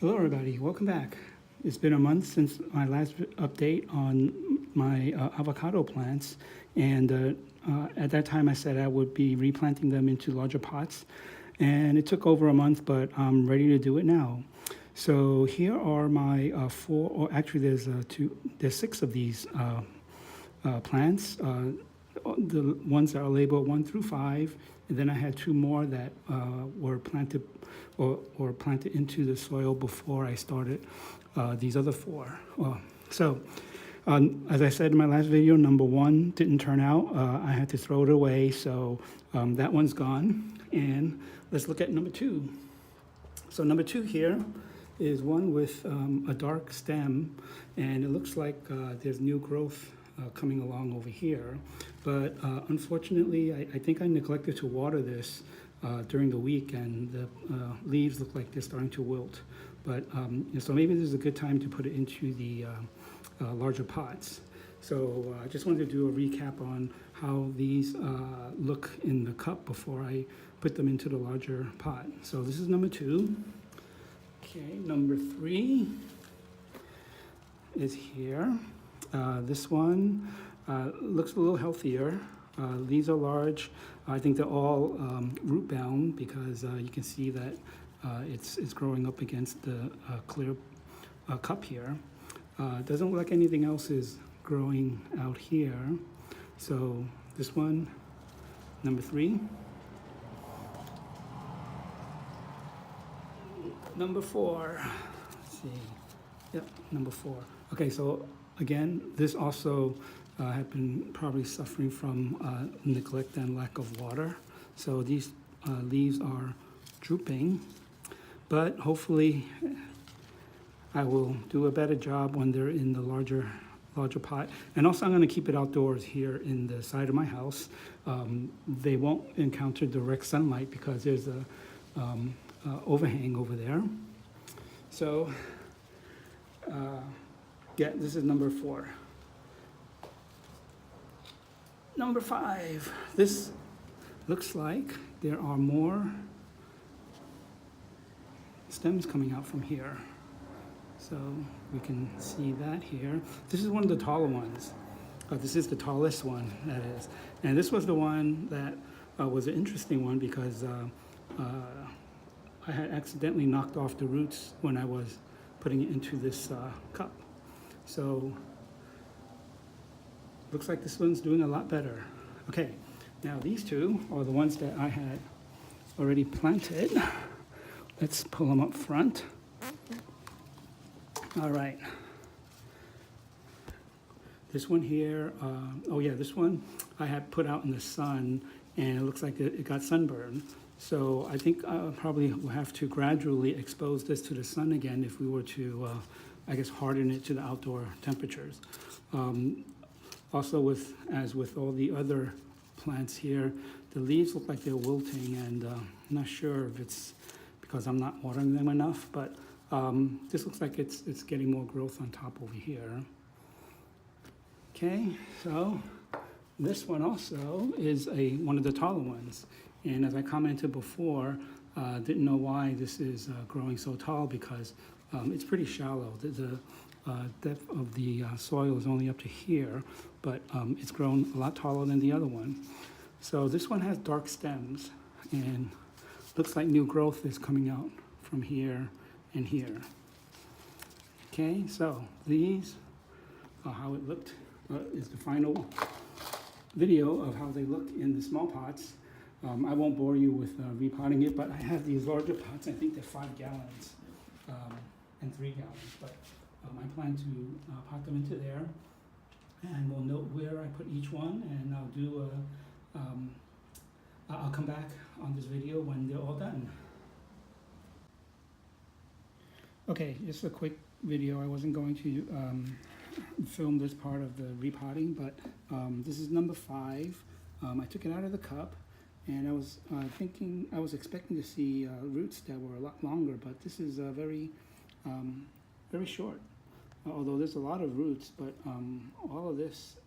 Hello everybody, welcome back. It's been a month since my last update on my avocado plants, and at that time I said I would be replanting them into larger pots, and it took over a month, but I'm ready to do it now. So here are my four, or actually there's six of these plants. The ones that are labeled 1 through 5, and then I had two more that were planted or planted into the soil before I started these other four. As I said in my last video, number 1 didn't turn out. I had to throw it away, so that one's gone. And let's look at number 2. So number 2 here is one with a dark stem, and it looks like there's new growth coming along over here. But unfortunately, I think I neglected to water this during the week, and the leaves look like they're starting to wilt. But so maybe this is a good time to put it into the larger pots. So I just wanted to do a recap on how these look in the cup before I put them into the larger pot. So this is number 2. Okay, number 3 is here. This one looks a little healthier. These are large. I think they're all root bound because you can see that it's growing up against the clear cup here. It doesn't look like anything else is growing out here. So this one, number 3. Number 4, let's see, yep, number 4. Okay, so again, this also had been probably suffering from neglect and lack of water. So these leaves are drooping, but hopefully I will do a better job when they're in the larger pot. And also I'm going to keep it outdoors here in the side of my house. They won't encounter direct sunlight because there's a overhang over there. So yeah, this is number 4. Number 5, this looks like there are more stems coming out from here. So we can see that here. This is one of the taller ones. This is the tallest one, that is. And this was the one that was an interesting one because I had accidentally knocked off the roots when I was putting it into this cup. So looks like this one's doing a lot better. Okay, now these two are the ones that I had already planted. Let's pull them up front. All right. This one here, oh yeah, this one I had put out in the sun, and it looks like it got sunburned. So I think probably we'll have to gradually expose this to the sun again if we were to, I guess, harden it to the outdoor temperatures. Also, as with all the other plants here, the leaves look like they're wilting, and I'm not sure if it's because I'm not watering them enough, but this looks like it's getting more growth on top over here. Okay, so this one also is one of the taller ones. And as I commented before, didn't know why this is growing so tall because it's pretty shallow. The depth of the soil is only up to here, but it's grown a lot taller than the other one. So this one has dark stems, and looks like new growth is coming out from here and here. Okay, so these are how it looked, is the final video of how they look in the small pots. I won't bore you with repotting it, but I have these larger pots. I think they're 5 gallons and 3 gallons, but I plan to pot them into there, and we'll note where I put each one, and I'll do I'll come back on this video when they're all done. Okay, just a quick video. I wasn't going to film this part of the repotting, but this is number 5. I took it out of the cup, and I was expecting to see roots that were a lot longer, but this is very short. Although there's a lot of roots, but all of this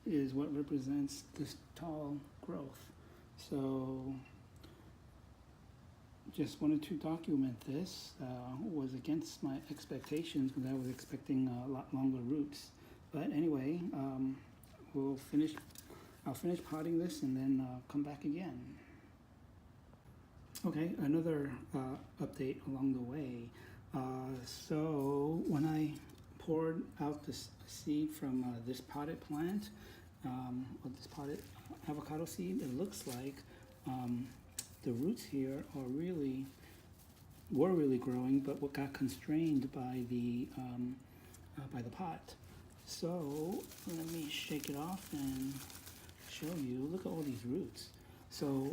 is what represents this tall growth. So just wanted to document this. Was against my expectations because I was expecting a lot longer roots. But anyway, we'll finish. I'll finish potting this and then come back again. Okay, another update along the way. So when I poured out this seed from this potted plant, or this potted avocado seed, it looks like the roots here were really growing, but what got constrained by the pot. So let me shake it off and show you. Look at all these roots. So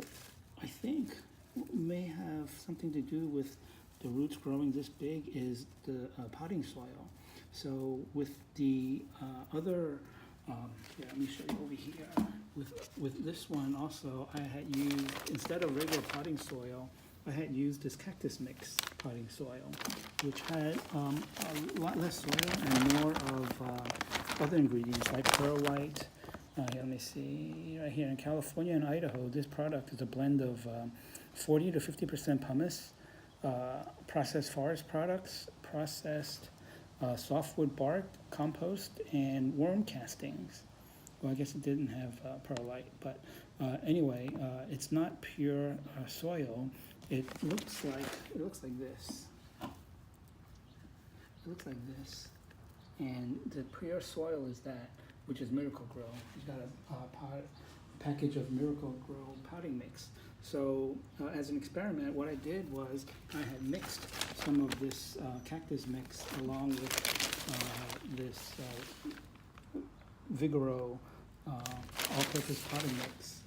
I think what may have something to do with the roots growing this big is the potting soil. So with the other, here, let me show you over here. With this one also, I had used, instead of regular potting soil, I had used this cactus mix potting soil, which had a lot less soil and more of other ingredients like perlite. Here, let me see, right here in California and Idaho, this product is a blend of 40 to 50% pumice, processed forest products, processed softwood bark, compost, and worm castings. Well, I guess it didn't have perlite, but anyway, it's not pure soil. It looks like this. It looks like this, and the pure soil is that, which is Miracle Grow. It's got a package of Miracle Grow potting mix. So as an experiment, what I did was I had mixed some of this cactus mix along with this Vigoro all-purpose potting mix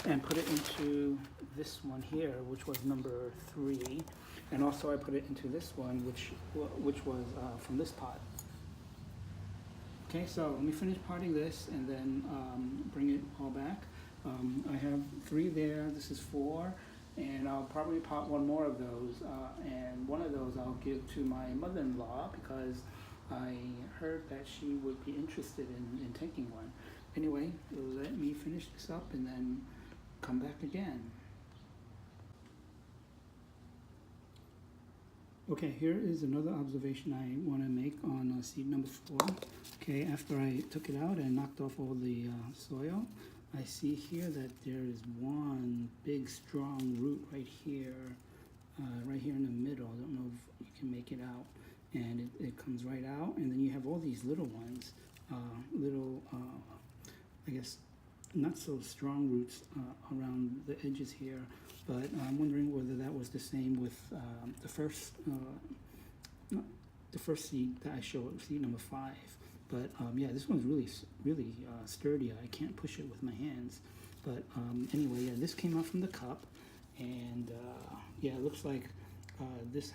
and put it into this one here, which was number 3, and also I put it into this one, which was from this pot. Okay, so let me finish potting this and then bring it all back. I have 3 there, this is 4, and I'll probably pot one more of those, and one of those I'll give to my mother-in-law because I heard that she would be interested in taking one. Anyway, let me finish this up and then come back again. Okay, here is another observation I want to make on seed number 4. Okay, after I took it out and knocked off all the soil, I see here that there is one big strong root right here in the middle. I don't know if you can make it out. And it comes right out, and then you have all these little ones, I guess, not so strong roots around the edges here, but I'm wondering whether that was the same with the first seed that I showed, seed number 5. But yeah, this one's really sturdy. I can't push it with my hands. But anyway, yeah, this came out from the cup, and yeah, it looks like this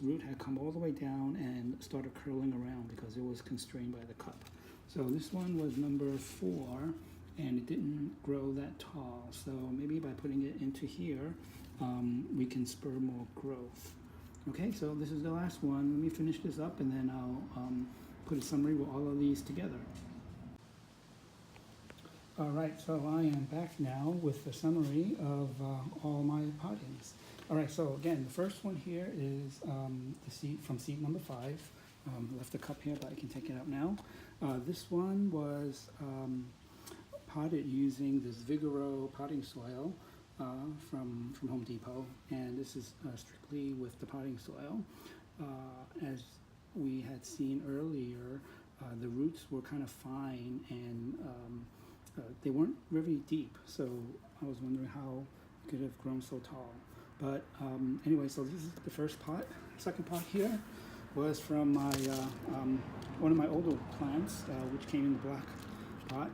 root had come all the way down and started curling around because it was constrained by the cup. So this one was number 4, and it didn't grow that tall. So maybe by putting it into here, we can spur more growth. Okay, so this is the last one. Let me finish this up, and then I'll put a summary with all of these together. All right, so I am back now with the summary of all my pottings. All right, so again, the first one here is the seed from seed number 5. Left the cup here, but I can take it out now. This one was potted using this Vigoro potting soil from Home Depot, and this is strictly with the potting soil. As we had seen earlier, the roots were kind of fine, and they weren't very deep, so I was wondering how it could have grown so tall. But anyway, so this is the first pot. Second pot here was from my one of my older plants, which came in the black pot.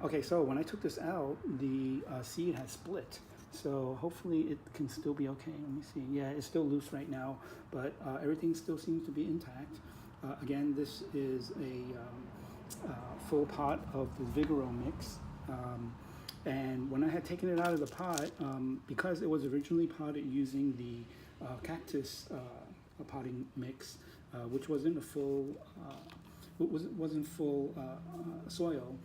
Okay, so when I took this out, the seed has split. So hopefully it can still be okay. Let me see. Yeah, it's still loose right now, but everything still seems to be intact. Again, this is a full pot of the Vigoro mix. And when I had taken it out of the pot, because it was originally potted using the cactus potting mix, which wasn't a full, wasn't full soil,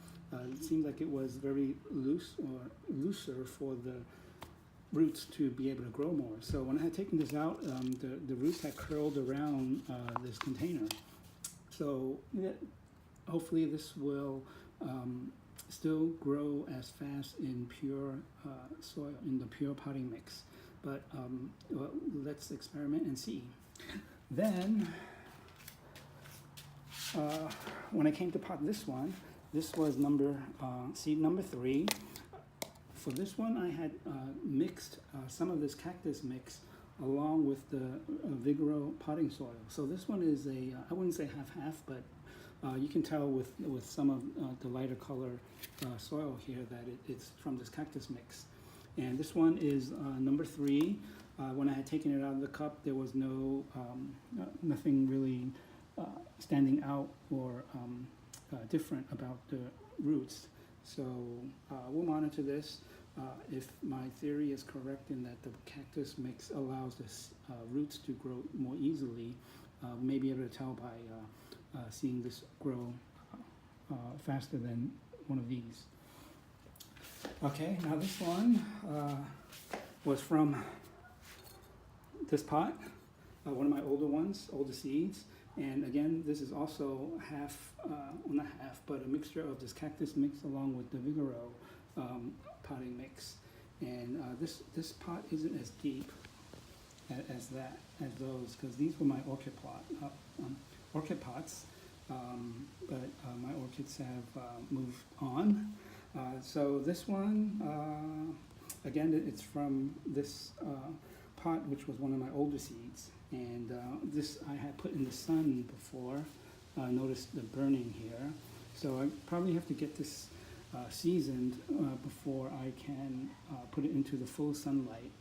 it seemed like it was very loose or looser for roots to be able to grow more. So when I had taken this out, the roots had curled around this container. So yeah, hopefully this will still grow as fast in pure soil, in the pure potting mix. But well, let's experiment and see. Then, when I came to pot this one, this was seed number 3. For this one, I had mixed some of this cactus mix along with the Vigoro potting soil. So this one is I wouldn't say half-half, but you can tell with some of the lighter color soil here that it's from this cactus mix. And this one is number 3. When I had taken it out of the cup, there was nothing really standing out or different about the roots. So we'll monitor this. If my theory is correct in that the cactus mix allows the roots to grow more easily, we may be able to tell by seeing this grow faster than one of these. Okay, now this one was from this pot, one of my older seeds. And again, this is also half, well not half, but a mixture of this cactus mix along with the Vigoro potting mix. And this pot isn't as deep as those, because these were my orchid pots. But my orchids have moved on. So this one, again, it's from this pot, which was one of my older seeds. And this I had put in the sun before. Notice the burning here. So I probably have to get this seasoned before I can put it into the full sunlight.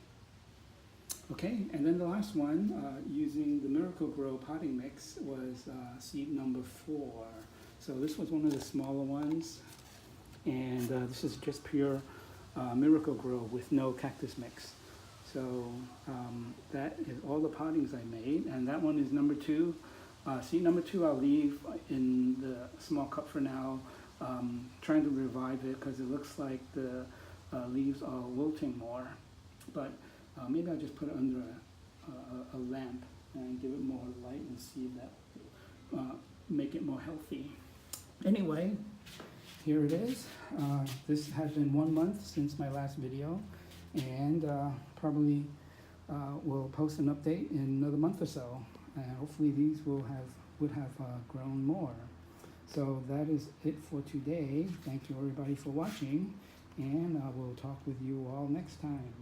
Okay, and then the last one, using the Miracle Grow potting mix, was seed number 4. So this was one of the smaller ones. And this is just pure Miracle Grow with no cactus mix. So that is all the pottings I made, and that one is number 2. Seed number 2 I'll leave in the small cup for now, trying to revive it because it looks like the leaves are wilting more. But maybe I'll just put it under a lamp and give it more light and see if that make it more healthy. Anyway, here it is. This has been 1 month since my last video, and probably will post an update in another month or so. Hopefully these would have grown more. So that is it for today. Thank you everybody for watching, and I will talk with you all next time.